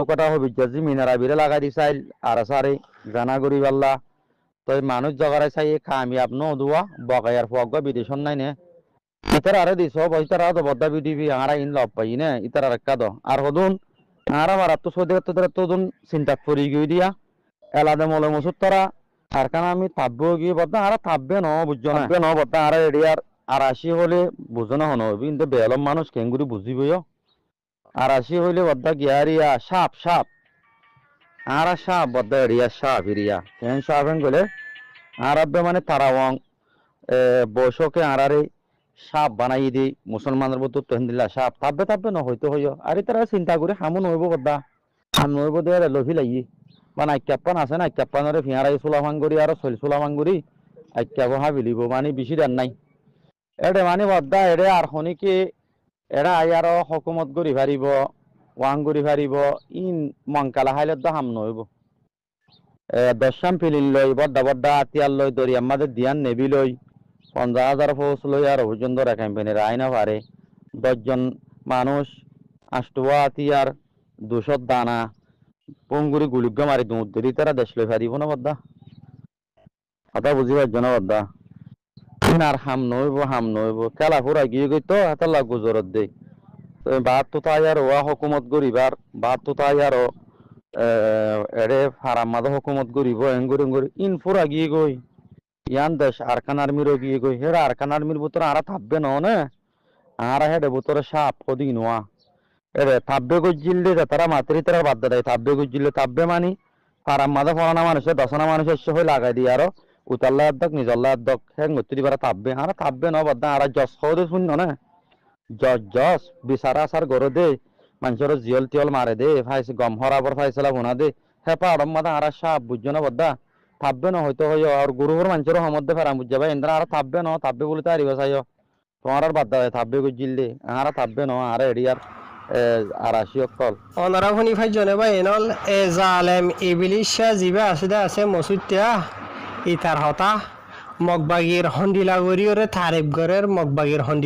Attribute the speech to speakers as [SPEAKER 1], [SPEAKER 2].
[SPEAKER 1] কথা হবি যদি মিনারা বিরে লাগাই দিছাইল আর সারে জানা করি পাল্লা তো মানুষ জগারে চাই কামিয়াব ন দুয়া বগায়ার ফগ বিদেশন নাই নে ইতার আরে দিছ বইতারা তো বদ্দা বিডিবি আরা ইন লব পাই নে ইতার আর কাদ আর হদুন আরা মারা তো সদে তো দুন চিন্তা করি গই দিয়া এলাদে মলে মসুত তারা আর কারণ আমি তাব্বো গিয়ে বদ্দা আরা তাব্বে ন বুঝছো না তাব্বে ন বদ্দা আরা এরিয়ার আর আসি হলে বুঝো না হন কিন্তু বেলম মানুষ কেঙ্গুরি বুঝিবইও আর আসি হইলে বদ্দা গিয়ারিয়া সাপ সাপ আর সাপ বদ্দা এরিয়া সাপ এরিয়া কেন সাপেন গলে আর আব্বে মানে তারা ওয়াং বয়সকে আরারে সাপ বানাই দি মুসলমানের মতো তহন দিলা সাপ তাব্বে তাব্বে ন হইতো হইও আরে তারা চিন্তা করে হামুন হইব বদ্দা হাম হইব দে লভি লাগি মানে আইক্যাপান আছে না আইক্যাপানরে ফিয়ারাই চুলা ভাঙ্গুরি আর চলি চুলা ভাঙ্গুরি আইক্যাপ হাবিলিব মানে বেশি দেন নাই এডে মানে বদ্দা এডে আর শনিকে এরা আয়ার হকুমত গড়ি ফারিব ওয়াং গড়ি ফারিব ইন মংকালা হাইলত হাম নহইব দশাম ফিলিল লই বড্ডা বড্ডা আতিয়ার লই দরিয়াম্মাদের দিয়ান নেবি লই 50,000 ফৌজ লই আর পর্যন্ত ক্যাম্পেনের আইনা পারে 10 জন মানুষ আষ্টুয়া আতিয়ার 200 দানা পঙ্গুরি গুলিগ্য মারি দুধ ধরি তারা দেশ লই ফারিব না বদ্দা কথা বুঝি পারছ না বদ্দা আর হাম নইব খেলা ফুরা গিয়ে গই তো হাতার লাগ গুজরত দেই বাদ তো তাই আর ওয়া হকুমত গরিবার বাদ তো তাই আর এড়ে ফারাম মাদা হকুমত গরিব এঙ্গুরি ইন ফুরা গিয়ে গই ইয়ান দেশ আরকান আর্মিরও গিয়ে গই হেরা আরকান আর্মির ভিতরে আরা থাকবে না নে আরা হেডে ভিতরে সাপ কদি নোয়া এরে থাকবে গজিল্লে তারা মাতৃ তারা বাদ দেয় থাকবে গজিল্লে থাকবে মানি ফারাম মাদা ফলানা মানুষের দশনা মানুষের সহ লাগাই দিয়ে আরো উতাল্লা আদক নিজল্লা আদক হ্যাঁ গত্রি বারা থাকবে আরা থাকবে না বাদ আরা জস খাওয়া শুনল না জস বিচারা আসার গড়ে দে মানুষের জিয়ল টিয়ল মারে দে ফাইছে গম হরাবর ফাইসলা বোনা দে হেপা আড়ম মাদা আরা সাপ বুঝছো না বদ্দা থাকবে না হয়তো হইও আর গুরুহর মানুষের সমধ্যে ফেরাম বুঝছে ভাই এন্দ্রা আরা থাকবে না থাকবে বলে তো আরিবা চাইও তোমার আর বাদ দেয় থাকবে গুজিল দে আরা থাকবে না আরা এরিয়ার আর আসি অকল
[SPEAKER 2] অনারা শুনি ভাই জনে ভাই এনল এ জালেম ইবলিশা জিবা আছে মসুতিয়া ইতার হতা মগবাগির হন্ডিলা গরিয়রে তারিফ গরের মগবাগির হন্ডিলা